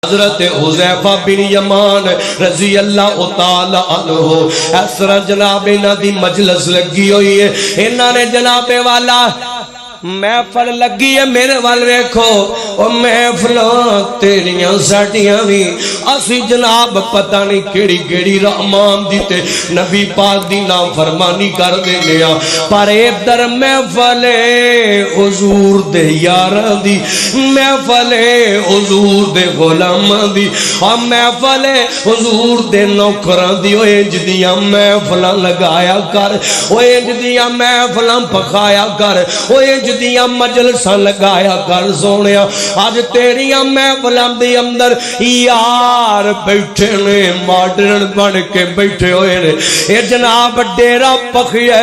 حضرت حذیفہ بن یمان رضی اللہ تعالی عنہ اس طرح جناب انہاں دی مجلس لگی ہوئی ہے، انہاں نے جناب والا محفل لگی ہے میرے وال ویکھو او محفلاں تیریاں ساڈیاں وی اسی جناب پتہ نہیں کیڑی کیڑی رحمان دی تے نبی پاک دی نافرمانی کر دینے ہاں، پر ادھر محفل حضور دے یاراں دی، محفل حضور دے غلاماں دی، اور محفل حضور دے نوکراں دی، او انج دیاں محفلاں لگایا کر، او انج دیاں محفلاں پکایا کر، او انج دیاں مجلساں لگایا کر سونیا۔ آج تیریاں محفلاں دے اندر یار بیٹھے نے ماڈرن بن کے بیٹھے ہوئے نے، اے جناب ڈیرا پکھیا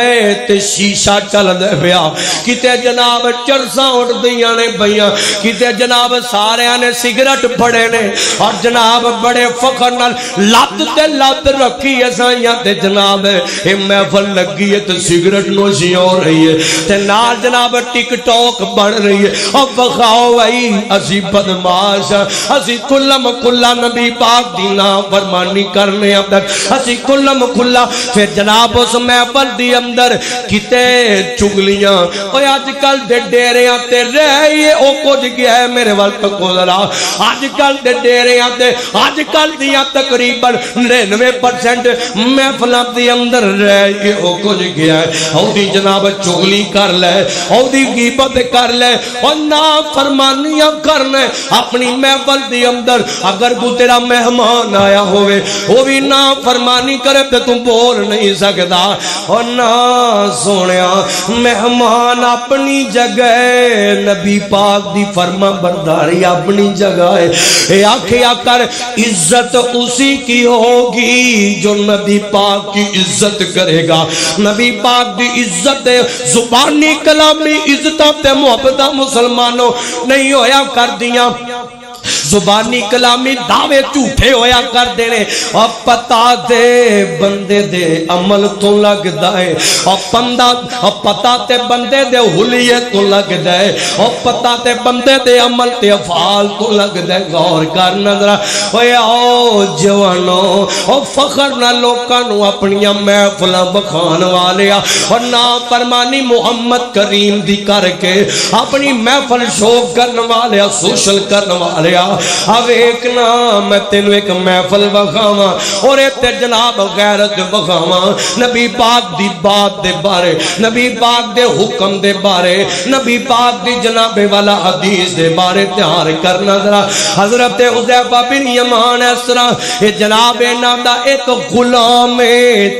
تے شیشہ چل دے پیا، کتے جناب چرساں اٹھ دیاں نے پئیاں، کتے جناب سارے نے سگریٹ پھڑے نے، اور جناب بڑے فخر نال لت تے لت رکھی ہے سائیاں تے جناب اے محفل لگی ہے تے سگریٹ نوشی ہو رہی ہے تے نال جناب ٹک ٹاک بن رہی ہے۔ اب بخاؤ بھائی اسی بدماش اسی کلم کلا نبی پاک دی نافرمانی کرنے اب تک اسی کلم کلا، پھر جناب اس محفل دی اندر کتے چگلیاں اوے آج کل دے ڈیریاں تے رہی او کچھ گیا ہے میرے وال تکو ذرا، آج کل دے ڈیریاں تے آج کل دیاں تقریباً 99% محفلاں دی اندر رہی او کچھ گیا ہے، او دی جناب چگلی کر لے، او دی غیبت کر لے، اور نافرمانیاں کرنے اپنی محفل دی اندر۔ اگر کو تیرا مہمان آیا ہوئے وہ بھی نافرمانی کرے تے تم بول نہیں سکتا، اور نہ سونیا مہمان اپنی جگہ نبی پاک دی فرما برداری اپنی جگہ ہے، اے آکھیا کر عزت اسی کی ہوگی جو نبی پاک کی عزت کرے گا۔ نبی پاک دی عزت زبانی کلامی عزتاں تے محبتاں مسلمانوں نہیں ہویا کر دیاں، زبانی کلامی دعوے جھوٹے ہویا کر دینے، اور پتا دے بندے دے عمل تو لگ دائے، اور پتا تے بندے دے حلیے تو لگ دائے، اور پتا تے بندے دے عمل تے افعال تو لگ دائے۔ غور کر نظرہ ہوئے آؤ جوانوں اور فخر نہ لوکانوں اپنیاں محفلاں بخان والیا، اور نافرمانی محمد کریم دی کر کے اپنی محفل شوق کرن والیا، سوشل کرن والیا۔ اب ایک نام میں تینوں ایک محفل بخاواں اور ایتے جناب غیرت بخاواں، نبی پاک دی بات دے بارے، نبی پاک دے حکم دے بارے، نبی پاک دی جناب والا حدیث دے بارے تیار کرنا ذرا۔ حضرت حذیفہ بن یمان اس طرح یہ جناب نام دا ایک غلام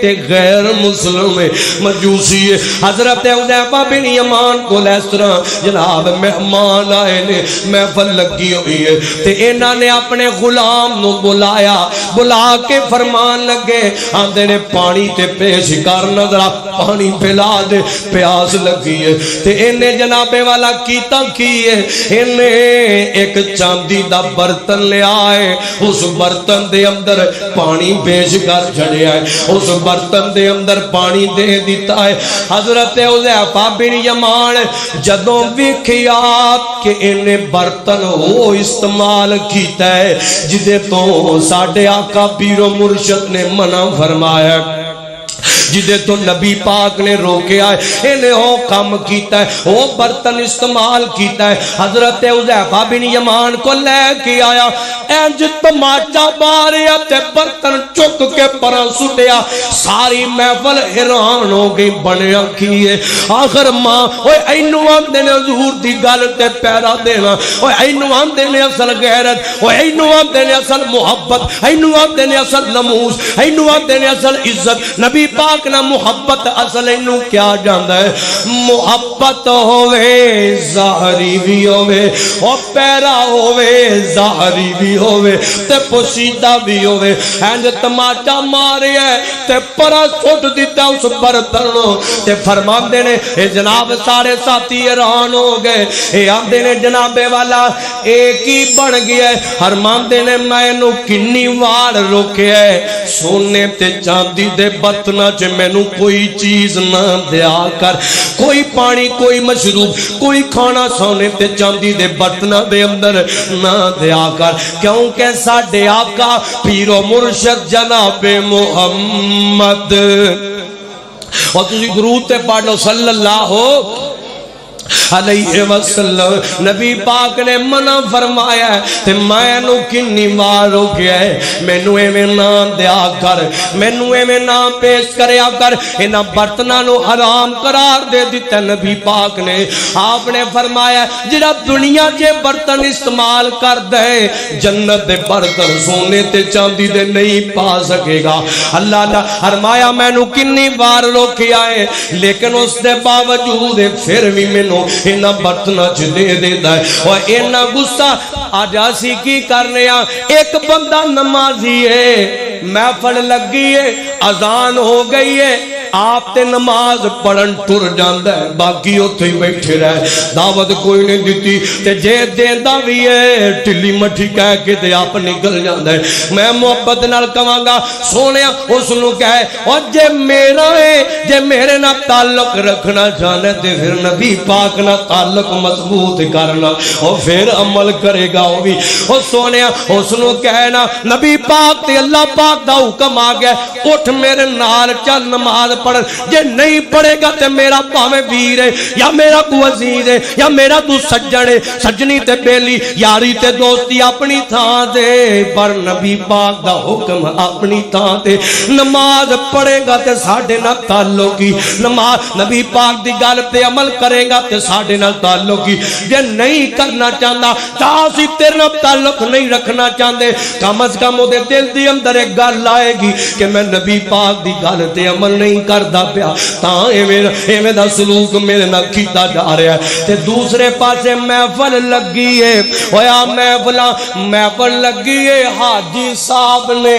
تے غیر مسلم مجوسی ہے، حضرت حذیفہ بن یمان کو اس طرح جناب مہمان آئے نے، محفل لگی ہوئی ہے تے انہاں نے اپنے غلام نو بلایا، بلا کے فرمان لگے آندے نے پانی تے پیش کر نظرہ، پانی پلا دے پیاس لگی ہے تے انہیں جناب والا کیتا کیے، انہیں ایک چاندی دا برتن لے آئے، اس برتن دے اندر پانی پیش کر چھڑے آئے، اس برتن دے اندر پانی دے دیتا ہے۔ حضرت حذیفہ بن یمان جدوں ویکھیا کہ انہیں برتن ہو استعمال کیتا ہے جدے تو ساڈے آقا پیر و مرشد نے منع فرمایا، جدے تو نبی پاک نے روکے آئے، انہیں وہ کام کیتا ہے، وہ برتن استعمال کیتا ہے۔ حضرت حذیفہ بن یمان کو لے کے آیا، انج تماچا ماریا تے برتن چک کے پرا سٹیا، ساری محفل حیران ہو گئی، بنیا کیے آخر ماں اوے اینو آندے نے حضور دی گل تے پیرا دینا، اوے اینو آندے نے اصل غیرت، اوے اینو آندے نے اصل محبت، اینو آندے نے اصل نموز، اینو آندے نے اصل عزت۔ نبی پاک نہ محبت اصل اینو کیا جاندا ہے، محبت ہووے ظاہری بھی ہووے، او پیرا ہووے ظاہری بھی ہووے تے پوشیدہ بھی ہووے۔ اینج تماچا ماریا تے پرا سٹ دیتا اس برتن تے فرماندے نے اے جناب سارے ساتھی حیران ہو گئے، اے آندے نے جناب والا ایک ہی بن گیا ہے، فرماندے نے میں نو کنی وار روکیا ہے، سونے تے چاندی دے برتناں چ مینوں کوئی چیز نہ دیا کر، کوئی پانی کوئی مشروب کوئی کھانا سونے تے چاندی دے برتناں دے اندر نہ دیا کر، کیونکہ ساڈے آقا پیر و مرشد جناب محمد اور تسی درود تے پڑھ لو صلی اللہ علیہ وسلم، نبی پاک نے منع فرمایا ہے تے میں نو کنی وار ہو گیا ہے، مینوں ایویں نام دیا کر، مینوں ایویں نام پیش کریا کر، انہاں برتناں نو حرام قرار دے دتا نبی پاک نے۔ آپ نے فرمایا جڑا دنیا جے برتن استعمال کر دے جنت دے برتن سونے تے چاندی دے نہیں پا سکے گا۔ اللہ نے فرمایا مینوں کنی وار روکیا ہے، لیکن اس دے باوجود پھر بھی مینوں اینا برتنا چھ دے دیتا ہے، اور اینا غصہ آج آسی کی کرنے آ، ایک بندہ نمازی ہے، محفل لگی ہے، اذان ہو گئی ہے، آپ تے نماز پڑھن ٹر جاندہ ہے، باقی اتھے ہی بیٹھے رہے، دعوت کوئی نہیں دیتی تے جے دیندہ بھی ہے ٹلی مٹھی کہہ کے تے آپ نکل جاندہ ہے۔ میں محبت نال کہاں گا سونیا اس نو کہے اور جے میرا ہے جے میرے نہ تعلق رکھنا چاہنے تے پھر نبی پاک نہ تعلق مضبوط کرنا اور پھر عمل کرے گا وہ بھی۔ اور سونیا اس نو کہنا نبی پاک تے اللہ پاک دا حکم آ گیا اٹھ میرے نال چل نماز پڑھ، جے نہیں پڑھے گا تے میرا پاویں ویر ہے یا میرا کو عزیز ہے یا میرا تو سجن ہے، سجنی تے بیلی یاری تے دوستی اپنی تھان دے، پر نبی پاک دا حکم اپنی تھان دے، نماز پڑھے گا تے ساڈے نال تعلق کی، نماز نبی پاک دی گل تے عمل کرے گا تے ساڈے نال تعلق کی، جے نہیں کرنا چاہندا تا اسی تیرے نال تعلق نہیں رکھنا چاہندے، کم از کم او دے دل دی اندر ایک گل آئے گی کہ میں نبی پاک دی گل تے عمل نہیں کردا پیا، تاں ایویں دا سلوک میرے نال کیتا جا رہا ہے۔ تے دوسرے پاسے محفل لگی ہے، ہویا محفل لگی ہے، حاجی صاحب نے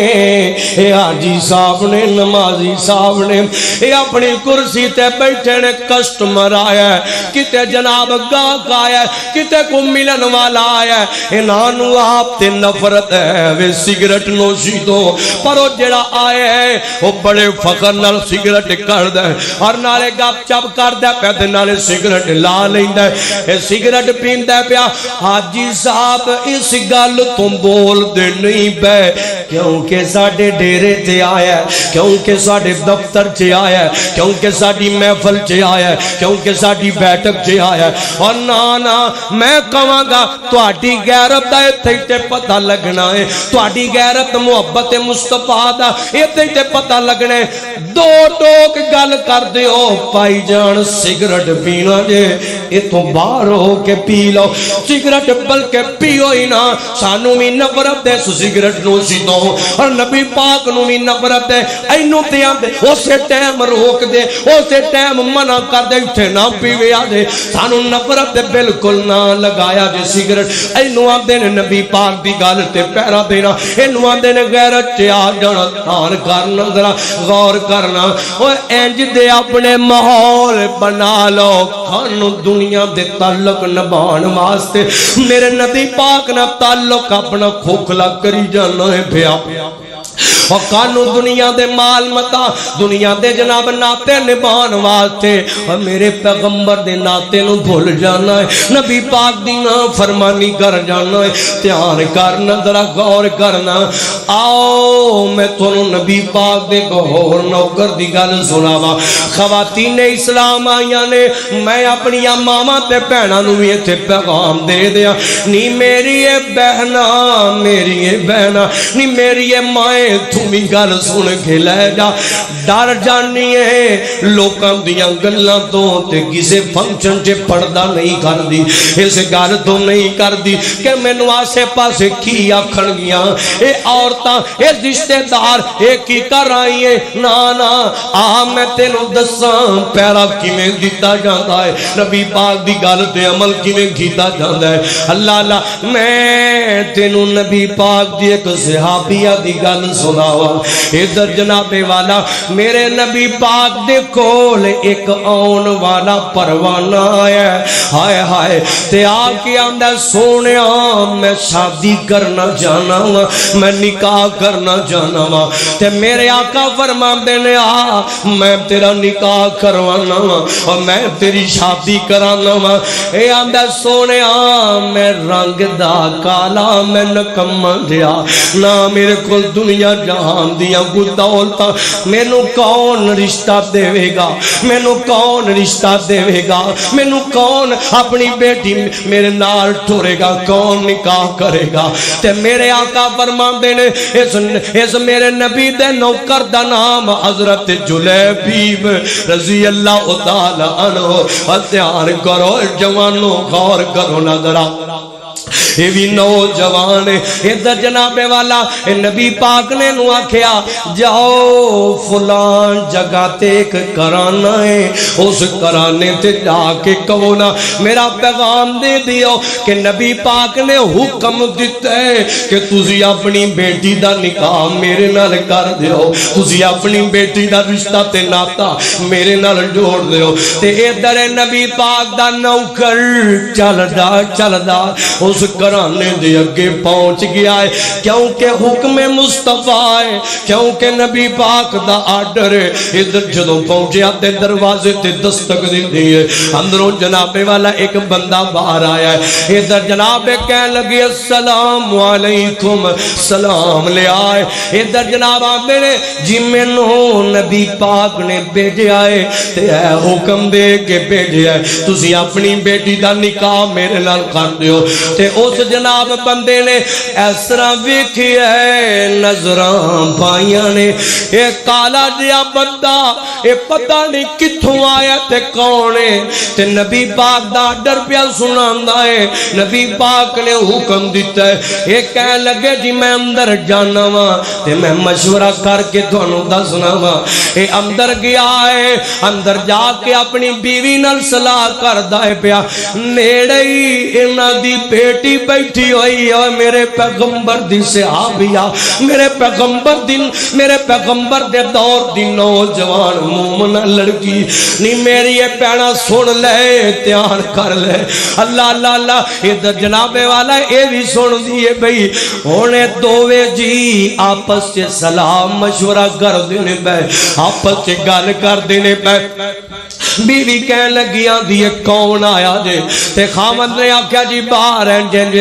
حاجی صاحب نے نمازی صاحب نے اے اپنی کرسی تے بیٹھے نے، کسٹمر آیا ہے کتے جناب گاہک آیا ہے کتے کو ملن والا آیا ہے، انہاں نو آپ تے نفرت ہے وے سگریٹ نوشی دو، پر وہ جڑا آیا ہے وہ بڑے فخر نال سگریٹ کر دے اور نالے گپ چپ کر دے پیا تے نالے سگریٹ لا لیندا ہے، سگریٹ پیندا پیا۔ حاجی صاحب اس گل تو بول دے نہیں پے کیونکہ ساڈے ڈیرے تے آیا ہے، کیونکہ ساڈے دفتر چ آیا ہے، کیونکہ ساڈی محفل چ آیا ہے، کیونکہ ساڈی بیٹھک چ آیا ہے، اور نا میں کہاں گا تہاڈی غیرت دا ایتھے تے پتہ لگنا ہے، تہاڈی غیرت محبت مصطفیٰ دا ایتھے تے پتہ لگنا ہے۔ دو ٹوک گل کر دیو پائی جان سگریٹ پینا جے ایتھوں باہر ہو کے پی لو، سگریٹ بلکہ پیو ہی نہ، سانو بھی نفرت ہے سگریٹ نوشی دو، اور نبی پاک نو بھی نفرت ہے، اینو تے آندے اسے ٹائم روک دے اسے ٹائم منع کر دے اٹھے نہ پیوے آ دے، سانو نفرت بالکل نہ لگایا جے سگریٹ، اینو آندے نے نبی پاک دی گل تے پیرا دینا، اینو آندے نے غیرت تے آ جانا، دھیان کرنا ذرا غور کرنا، اور انج دے اپنے ماحول بنا لو کھانو دنیا دے تعلق نبھان واسطے میرے نبی پاک نہ تعلق اپنا کھوکھلا کری جانا ہے پیا، اور کانو دنیا دے مال متا دنیا دے جناب ناتے نبھان واسطے اور میرے پیغمبر دے ناتے نو بھول جانا ہے، نبی پاک دی فرمانی کر جانا ہے۔ دھیان کرنا ذرا غور کرنا، آؤ میں تھانو نبی پاک دے گہور نوکر دی گل سناواں۔ خواتین اسلام آئیاں نے، میں اپنی ماما تے بہناں نو وی ایتھے پیغام دے دیا، نی میری اے بہنا میری اے بہنا نی میری اے مائیں تمہیں گل سن کے لے جا، ڈر جانی ہے لوکاں دیاں گلاں تو تے کسے فنکشن چ پردہ نہیں کر دی، اس گل تو نہیں کر دی کہ مینوں آسے پاسے کی آکھن گیاں اے عورتاں اے رشتے دار اے کی کر آئی ہے، نا آ میں تینوں دساں پیرا کیویں دتا جاندا ہے، نبی پاک دی گل تے عمل کیویں کیتا جاندا ہے۔ اللہ میں تینوں نبی پاک دی ایک صحابیہ دی گل سناوا ادھر جناب والا میرے نبی پاک دے کول ایک آن والا پروانہ آیا ہائے ہائے تے آ کے آندا سونیا میں شادی کرنا جانا وا میں نکاح کرنا جانا وا تے میرے آقا فرماندے نے آ میں تیرا نکاح کروانا وا اور میں تیری شادی کرانا وا اے آندا سونیا میں رنگ دا کالا میں نکما دیا نہ میرے کول دنیا جہان دیا کوئی دولتاں مینوں کون رشتہ دے گا مینوں کون رشتہ دے گا مینوں کون اپنی بیٹی میرے نال ٹورے گا کون نکاح کرے گا تے میرے آقا فرماندے نے اس میرے نبی دے نوکر دا نام حضرت جلیبیب رضی اللہ تعالی عنہ اور دھیان کرو جوانوں غور کرو نظرہ یہ بھی نوجوان ادھر جناب والا نبی پاک نے نو آکھیا جاؤ فلان جگہ تے ایک کرانا ہے اس کرانے تے جا کے کہو نا میرا پیغام دے دیو کہ نبی پاک نے حکم دیتا ہے کہ تسی اپنی بیٹی دا نکاح میرے نال کر دیو تسی اپنی بیٹی دا رشتہ تے ناتا میرے نال جوڑ دیو تے ادھر نبی پاک دا نوکر چل دا اس کرانے دے اگے پہنچ گیا ہے کیونکہ حکم مصطفیٰ ہے کیونکہ نبی پاک دا آرڈر ہے ادھر جدوں پہنچیا تے دروازے تے دستک دی ہے اندروں جناب والا ایک بندہ باہر آیا ہے ادھر جناب کہنے لگی السلام علیکم سلام لے آئے ادھر جناب آتے نے جی مینوں نبی پاک نے بھیجا ہے تے اے حکم دے کے بھیجا ہے تسی اپنی بیٹی دا نکاح میرے نال کر دیو تے اس جناب بندے نے اس طرح ویکھی ہے نظراں پائیاں نے اے کالا جیا بندہ اے پتہ نہیں کتھوں آیا تے کون ہے تے نبی پاک دا ڈر پیا سناندا ہے نبی پاک نے حکم دیتا ہے اے کہنے لگے جی میں اندر جانا وا تے میں مشورہ کر کے تھانوں دسنا وا اے اندر گیا ہے اندر جا کے اپنی بیوی نال صلاح کردا ہے پیا نیڑے ہی انہاں دی بیٹی بیٹھی ہوئی ہے میرے پیغمبر دی صحابیہ میرے پیغمبر دے دور دی نوجوان مومنہ لڑکی نہیں میری یہ پینا سن لے تیار کر لے اللہ اللہ اللہ ادھر جناب والا اے بھی سن دیئے بھئی ہونے دووے جی آپس سے سلام مشورہ کر دینے بے آپس سے گل کر دینے بے بیوی کہنے لگی آدھی کون آیا جے تے خامد نے آکھیا جی باہر انجن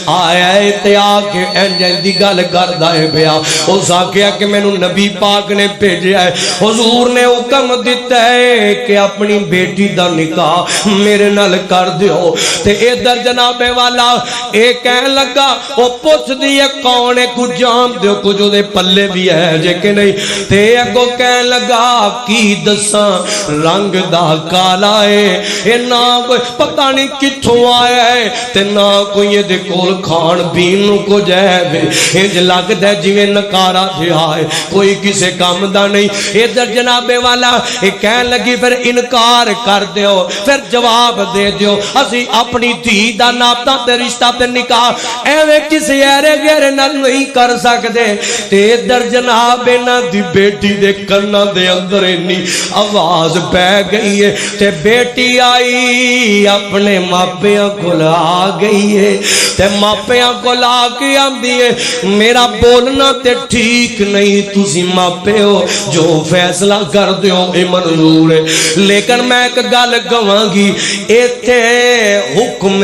آیا ہے تے آکے انجن دی گل کردہ ہے بیا اس آکھیا کہ میں نبی پاک نے بھیجا ہے حضور نے حکم دیتا ہے کہ اپنی بیٹی دا نکاح میرے نال کر دیو تے ادھر جناب والا اے کہنے لگا او پوچھ دیئے کون ہے کچھ جام دیو کچھ دے پلے بھی ہے جے کہ نہیں تے اگو کہنے لگا کی دساں رنگ دا کالا ہے اے نہ کوئی پتہ نہیں کتھوں آیا ہے تے نہ کوئی یہ دے کول کھان پین کو جائے انج لگدا ہے جویں نکارا جہا ہے کوئی کسے کام دا نہیں ادھر جناب والا اے کہنے لگی پھر انکار کر دیو پھر جواب دے دیو اسی اپنی دھی دا ناتا تے رشتہ تے نکاح ایویں کسی ایرے گیرے نال نہیں کر سکدے تے ادھر جناب انہاں دی بیٹی دے کنا دے اندر انی آواز پہ گئی ہے تے بیٹی آئی اپنے ماپیاں کو لا گئی ہے تے ماپیاں کو لا کے آندی ہے میرا بولنا تے ٹھیک نہیں تسی ماپے ہو جو فیصلہ کر دیو اے منظور ہے لیکن میں ایک گل کہاں گی ایتھے حکم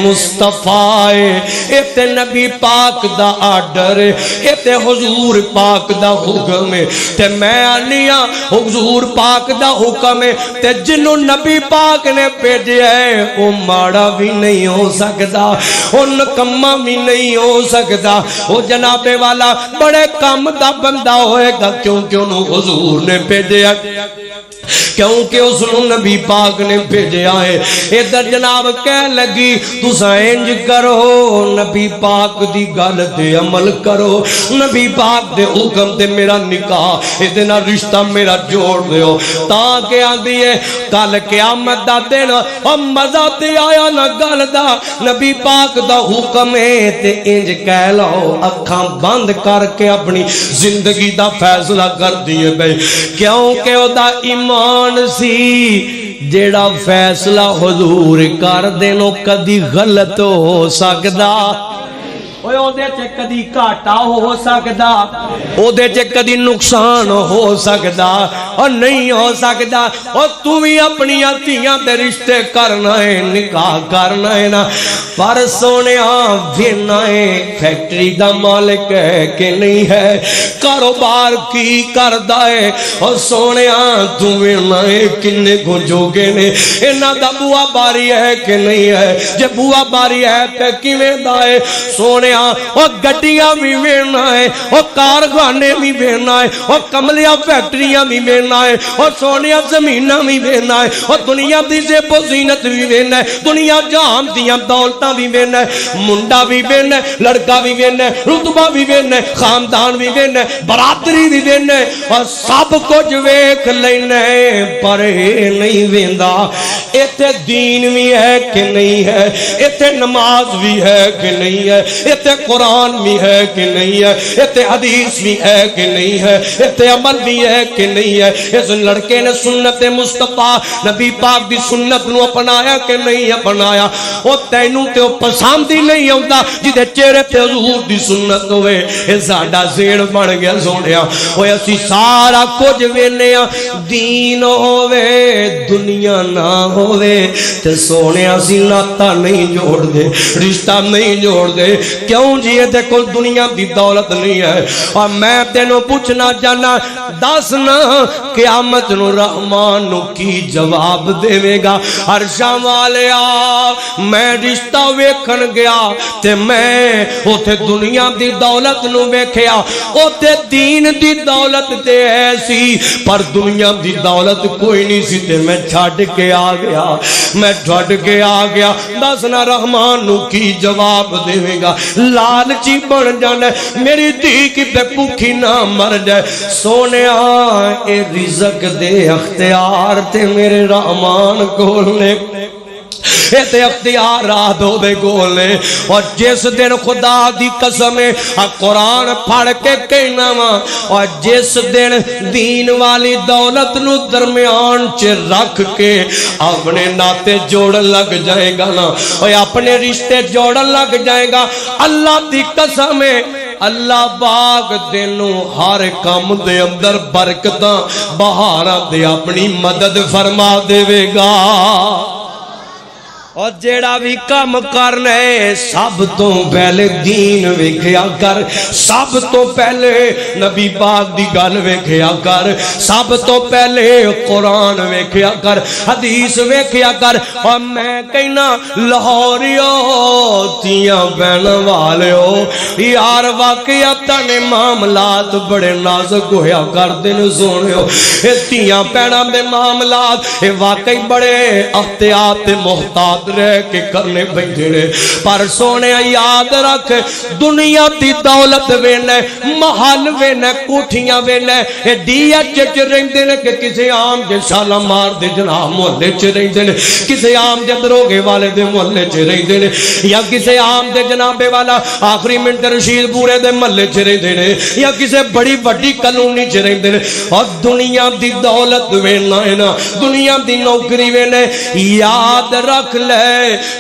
مصطفیٰ ہے ایتھے نبی پاک دا آرڈر ہے ایتھے حضور پاک دا حکم ہے تے میں آنیاں حضور پاک دا حکم ہے تے جنہوں نبی پاک نے بھیجا ہے وہ ماڑا بھی نہیں ہو سکتا وہ نکما بھی نہیں ہو سکتا وہ جناب والا بڑے کام دا بندہ ہوئے گا کیونکہ انہوں حضور نے بھیجا کیونکہ اس نبی پاک نے بھیجا ہے. ادھر جناب کہہ لگی تساں انج کرو نبی پاک دی گل تے عمل کرو, نبی پاک دے حکم تے میرا نکاح ادھے نال رشتہ میرا جوڑ دیو. تاکہ آندی ہے کل قیامت دا دن او مزہ تے آیا نہ گل دا, نبی پاک دا حکم ہے تے انج کہہ لو اکھاں بند کر کے اپنی زندگی دا فیصلہ کر دیے بھائی. کیونکہ او دا ایمان سی جیڑا فیصلہ حضور کر دینو کدی غلط ہو سکدا, او دے چے کدی گھاٹا ہو سکدا, او دے چے کدی نقصان ہو سکدا اور نہیں ہو سکدا. اور تو بھی اپنی دھیاں دے رشتے کرنا ہے, نکاح کرنا ہے نا, پر سونیا وینا ہے فیکٹری دا مالک ہے کہ نہیں ہے, کاروبار کی کردا ہے, اور سونیا تو وینا ہے کنے کو جوگے نے انہاں دا بوا باری ہے کہ نہیں ہے, جے بوا باری ہے تے کیویں دا ہے سونے او گڈیاں بھی وینا ہے, او کارخانے بھی وینا ہے, او کملیاں فیکٹریاں بھی وینا ہے, او سونیاں زمیناں بھی وینا ہے, او دنیا دی زیب و زینت بھی وینا ہے, دنیا جہان دیاں دولتاں بھی وینا ہے, منڈا بھی وینا ہے, لڑکا بھی وینا ہے, رتبہ بھی وینا ہے, خاندان بھی وینا ہے, برادری بھی وینا ہے, اور سب کچھ ویکھ لینا ہے, پر اے نہیں ویندا ایتھے دین بھی ہے کہ نہیں ہے, ایتھے نماز بھی ہے کہ نہیں ہے, ایتھے قرآن بھی ہے کہ نہیں ہے, ایتھے حدیث بھی ہے کہ نہیں ہے, ایتھے عمل بھی ہے کہ نہیں ہے. اس لڑکے نے سنت مصطفیٰ نبی پاک دی سنت نو اپنایا کہ نہیں اپنایا, او تینوں تے او پسند ہی نہیں آندا جدے چہرے تے حضور دی سنت ہوئے. اے ساڈا زین بن گیا سونیا, اوے اسی سارا کچھ وینے ہاں, دین ہووے دنیا نہ ہووے تے سونیا اسی ناتا نہیں جوڑ دے, رشتہ نہیں جوڑ دے. کیوں جی یہ دیکھو دنیا دی دولت نہیں ہے, اور میں تینوں پوچھنا چاہنا دسنا قیامت نو رحمان نو کی جواب دے گا. عرشاں والیا میں رشتہ ویکھن گیا تے میں اوتھے دنیا دی دولت نو ویکھیا, اوتھے دین دی دولت تے ایسی پر دنیا دی دولت کوئی نہیں سی تے میں چھڈ کے آ گیا, میں چھڈ کے آ گیا. دسنا رحمان نو کی جواب دے گا. لالچی بن جانا میری دھی کی تے بھوکھی نہ مر جائے. سونیا اے رزق دے اختیار تے میرے رحمان کول نے, تے اختیارات ہو دے گولے. اور جس دن خدا دی قسم ہے قرآن پڑھ کے کہنا وا, اور جس دن دین والی دولت نو درمیان چ رکھ کے اپنے ناتے جوڑن لگ جائے گا نا, اور اپنے رشتے جوڑن لگ جائے گا, اللہ دی قسم ہے اللہ باغ دینوں ہر کام دے اندر برکتاں بہاراں دے اپنی مدد فرما دے گا. اور جیڑا بھی کام کرنا ہے سب تو پہلے دین ویکھیا کر, سب تو پہلے نبی پاک دی گل ویکھیا کر, سب تو پہلے قرآن ویکھیا کر, حدیث ویکھیا کر. اور میں کہنا لاہوریو تیاں بہن والیو یار واقعیتاً معاملات بڑے نازک ہویا کردے نے سونیو, اے تیاں بہناں دے معاملات اے واقعی بڑے احتیاط محتاط رہ کے کرنے بیٹھے نے. پر سونے یاد رکھ دنیا دی دولت وینا, محل وینا, کوٹھیاں وینا, ڈی ایچ چ رہندے نے کہ کسی عام دے شالا مار دے جناب محلے چ رہندے نے, کسی عام دے دروگے والے دے محلے چ رہندے نے, یا کسی عام دے جناب والا آخری منٹ رشید پورے دے محلے چ رہندے نے, یا کسی بڑی بڑی کالونی چ رہندے نے. اور دنیا دی دولت وینا ہے نا, دنیا دی نوکری وینا, یاد رکھ لے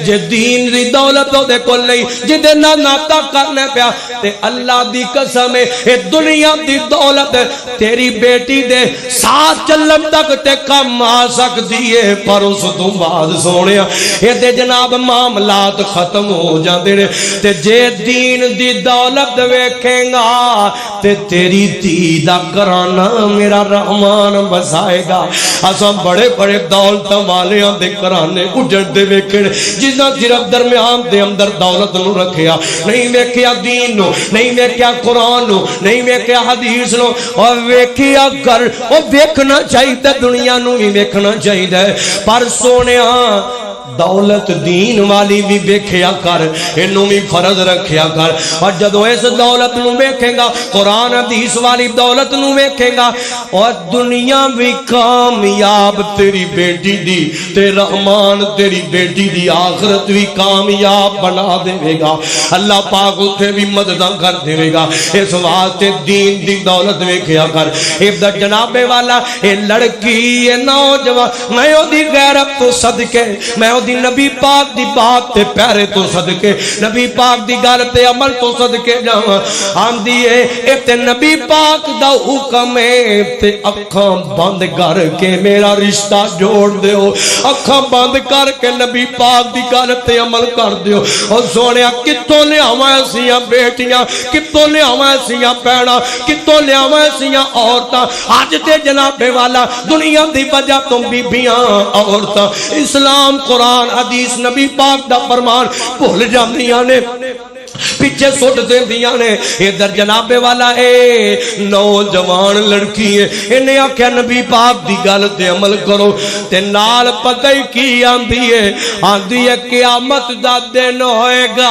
جے دین دی دولت دے کول نہیں جدے نہ ناتا کرنے پیا تے اللہ دی قسم اے دنیا دی دولت تیری بیٹی دے ساتھ چلن تک تے کم آ سکتی ہے, پر اس تو بعد سونیا اے دے جناب معاملات ختم ہو جاندے نے. تے جے دین دی دولت ویکھیں گا تے تیری دھی دا کرانہ میرا رحمان بسائے گا. اساں بڑے بڑے دولتاں والیاں دے کرانے اجڑ دے ویکھن جنہاں صرف درمیان دے اندر دولت نو رکھیا نہیں ویکھیا دین نو نہیں ویکھیا قرآن نو نہیں ویکھیا حدیث نو اور ویکھیا گھر او ویکھنا چاہیے دنیا نو بھی ویکھنا چاہیے پر سونیا دولت دین والی بھی ویکھیا کر انہوں بھی فرض رکھیا کر اور جدو اس دولت نو ویکھے گا قرآن حدیث والی دولت نو ویکھے گا اور دنیا بھی کامیاب تیری بیٹی دی تے رحمان تیری بیٹی دی آخرت بھی کامیاب بنا دے گا اللہ پاک اتھے بھی مددہ کر دے گا اس واسطے دین دی دولت ویکھیا کر ادھر جناب والا اے لڑکی اے نوجوان میں او دی غیرت تو صدقے میں دی نبی پاک دی بات تے پیرے تو صدقے نبی پاک دی گل تے عمل تو صدقے جاواں آندی اے تے نبی پاک دا حکم ہے تے اکھاں بند کر کے میرا رشتہ جوڑ دیو اکھاں بند کر کے نبی پاک دی گل تے عمل کر دیو او سونیا کتوں لیاواں ایسیاں بیٹیاں کتوں لیاواں ایسیاں بہناں کتوں لیاواں ایسیاں عورتاں اج تے جناب والا دنیا دی وجہ تو بیبیاں عورتاں اسلام قرآن حدیث نبی پاک دا فرمان بھول جاندیاں نے پیچھے سٹ دیندیاں نے ادھر جناب والا اے نوجوان لڑکی ہے انہیں آکھیا نبی پاک دی گل تے عمل کرو تے نال پتہ ہی کی آندی ہے قیامت دا دن ہوئے گا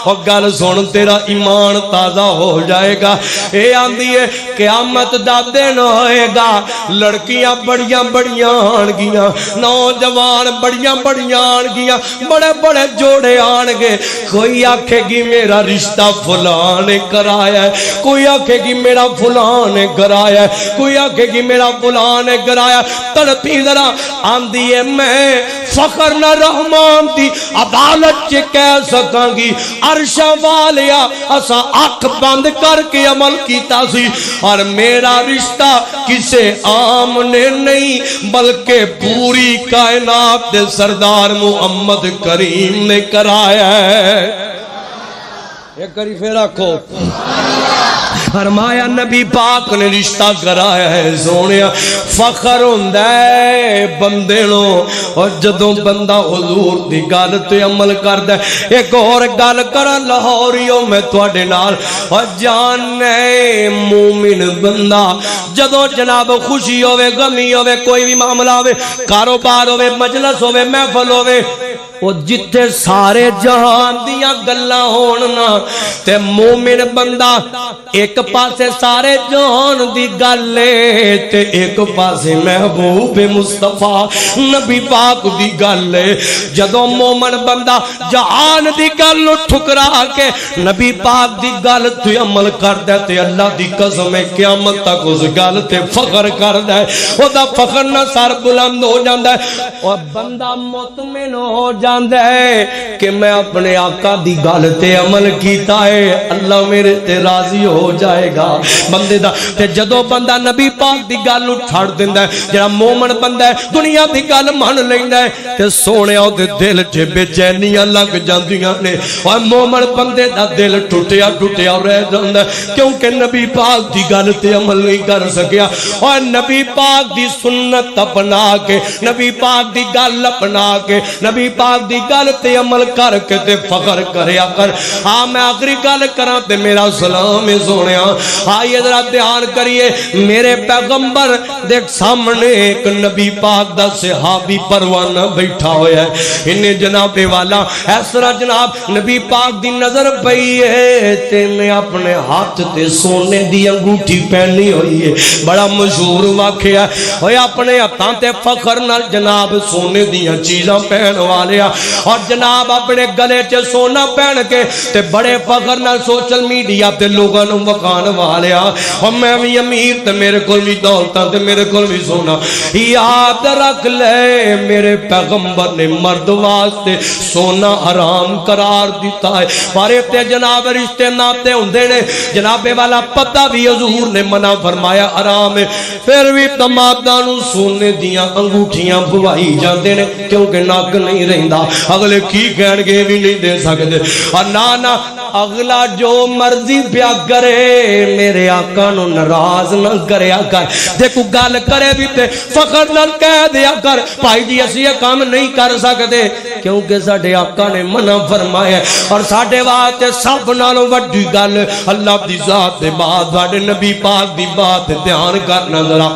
اور گل سن تیرا ایمان تازہ ہو جائے گا اے آندی ہے قیامت دا دن ہوئے گا لڑکیاں بڑیاں بڑیاں آن گیاں نوجوان بڑیاں بڑیاں آن گیاں بڑے بڑے جوڑے آن گے کوئی آکھے گی میرا رشتہ فلان نے کرایا ہے کوئی آکھے گی میرا فلان نے کرایا ہے کوئی آکھے گی میرا فلان نے کرایا تڑپی ذرا آندی ہے میں فخر نہ رحمان دی عدالت چے کہہ سکاں گی عرش والیا اسا آنکھ بند کر کے عمل کیتا سی اور میرا رشتہ کسے عام نے نہیں بلکہ پوری کائنات دے سردار محمد کریم نے کرایا ہے ایک کری پھر رکھو فرمایا نبی پاک نے رشتہ کرایا ہے سونیا فخر ہوندہ ہے بندے نو اور جدوں بندہ حضور دی گل تے عمل کردہ ایک اور گل کرا لاہوریوں میں تواڈے نال اور جانے مومن بندہ جدوں جناب خوشی ہوے غمی ہوے کوئی بھی معاملہ ہوے کاروبار ہوے مجلس ہوے محفل ہوے وہ جتھے سارے جہان دیاں گلاں ہوننا تے مومن بندہ ایک پاسے سارے جہان دی گلے تے ایک پاسے محبوب مصطفیٰ نبی پاک دی گلے جدوں مومن بندہ جہان دی گل ٹھکرا کے نبی پاک دی گل تے عمل کردے تے اللہ دی قسم قیامت تک اس گل تے فخر کردے او دا فخر نہ سر بلند ہو جاندا ہے اور بندہ مطمئن ہو جاندا ہے کہ میں اپنے آقا دی گل تے عمل کیتا ہے اللہ میرے تے راضی ہو جائے گا بندے دا تے جدو بندہ نبی پاک دی گل چھڑ دیندا ہے جڑا مومن بندہ ہے دنیا دی گل مان لیندا ہے تے سونیا دے دل چ بے چینیاں لگ جاندیاں نے اور مومن بندے دا دل ٹوٹیا ٹوٹیا رہ جاندا ہے کیونکہ نبی پاک دی گل تے عمل نہیں کر سکیا اور نبی پاک دی سنت اپنا کے نبی پاک دی گل اپنا کے نبی پاک دی گل تے عمل کر کے تے فخر کریا کر ہاں میں آخری گل کراں تے میرا سلام سونیا آئیے ذرا دھیان کریے میرے پیغمبر دیکھ سامنے ایک نبی پاک دا صحابی پروانہ بیٹھا ہویا ہے انہیں جناب والا اس طرح جناب نبی پاک دی نظر پئی ہے تے نے اپنے ہاتھ تے سونے دی انگوٹھی پہنی ہوئی ہے بڑا مشہور واقعہ ہوئے اپنے ہاتھاں تے فخر نال جناب سونے دیاں چیزاں پہن والیا اور جناب اپنے گلے چے سونا پہن کے تے بڑے فخر نال سوشل میڈیا تے لوگاں نوں وکھان والیا اور میں بھی امیر تے میرے کول بھی دولتاں تے میرے کول بھی سونا یاد رکھ لے میرے پیغمبر نے مرد واسطے سونا حرام قرار دیتا ہے بارے تے جناب رشتے ناتے ہوندے نے جناب والا پتہ بھی حضور نے منع فرمایا حرام ہے پھر بھی دماداں نوں سونے دیاں انگوٹھیاں پوائی جاندے نے کیونکہ ناک نہیں رہندا اگلے کی کہن گے بھی نہیں دے سکتے اور نہ اگلا جو مرضی پیا کرے میرے آقا نو ناراض نہ کریا کر دیکھو گل کرے بھی تے فخر نال کہہ دیا کر بھائی جی اسی یہ کام نہیں کر سکتے کیونکہ ساڈے آقا نے منع فرمایا ہے اور ساڈے واسطے سب نالوں وڈی گل اللہ دی ذات دے بعد ساڈے نبی پاک دی بات دھیان کرنا ذرا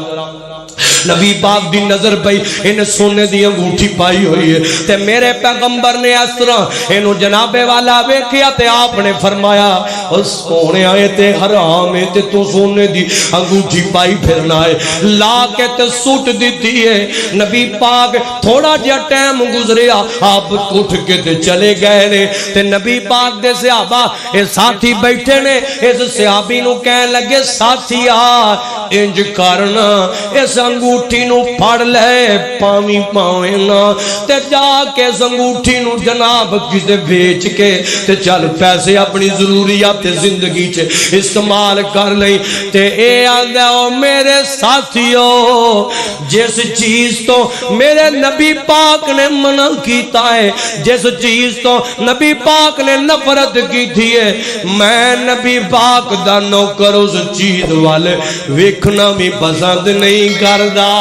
نبی پاک دی نظر پئی ان سونے دی انگوٹھی پائی ہوئی ہے تے میرے پیغمبر نے اس طرح انہوں جناب والا ویکھیا تے آپ نے فرمایا اس سونے آئے تے حرام ہے تے تو سونے دی انگوٹھی پائی پھرنا ہے لا کے تے سوٹ دیتی ہے نبی پاک تھوڑا جہا ٹائم گزریا آپ اٹھ کے تے چلے گئے نے تے نبی پاک دے صحابہ اے ساتھی بیٹھے نے اس صحابی نو کہنے لگے ساتھیا انج کرنا اس انگوٹھی نو پھڑ لے پاویں پاویں نا تے جا کے اس انگوٹھی نو جناب کسے بیچ کے تے چل پیسے اپنی ضروریات زندگی چے استعمال کر لئی تے اے آندہ او میرے ساتھیو جس چیز تو میرے نبی پاک نے منع کیتا ہے جس چیز تو نبی پاک نے نفرت کی تھی ہے میں نبی پاک دا نوکر اس چیز والے ویکھنا بھی پسند نہیں کردا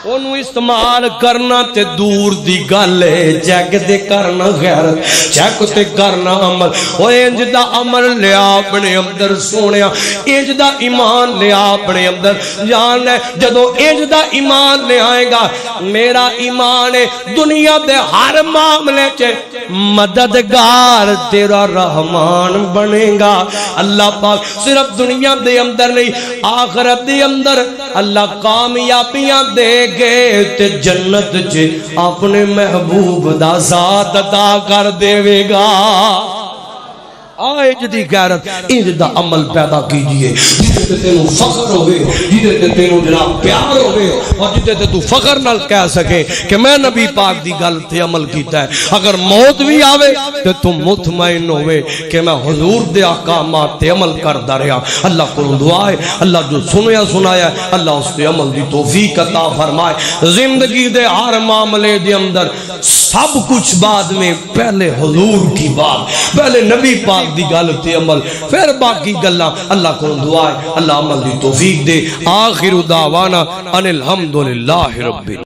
انہوں استعمال کرنا تے دور دی گل ہے چیک تے کرنا غیرت چیک تے کرنا عمل او انج دا عمل لیا اپنے اندر سونیا انج دا ایمان لیا اپنے اندر جان ہے جدو انج دا ایمان لے آئے گا میرا ایمان ہے دنیا دے ہر معاملے چے مددگار تیرا رحمان بنے گا اللہ پاک صرف دنیا دے اندر نہیں آخرت دے اندر اللہ کامیابیاں دے گے تے جنت چے اپنے محبوب دا ذات عطا کر دے گا آئے جدی غیرت انج دا عمل پیدا کیجئے جدے تے تینوں فخر ہوئے جدے تے تینوں جناب پیار ہوئے اور جدے تے تو فخر نال کہہ سکے کہ میں نبی پاک دی گل تے عمل کیتا ہے اگر موت بھی آوے تے تم مطمئن ہوئے کہ میں حضور دے احکامات تے عمل کردا رہا اللہ کو دعا ہے اللہ جو سنیا سنایا ہے اللہ اس تے عمل دی توفیق عطا فرمائے زندگی دے ہر معاملے دے اندر سب کچھ بعد میں پہلے حضور کی بات پہلے نبی پاک دی گل تے عمل پھر باقی گلاں اللہ کو دعا ہے اللہ عمل دی توفیق دے آخر دعوانا ان الحمدللہ رب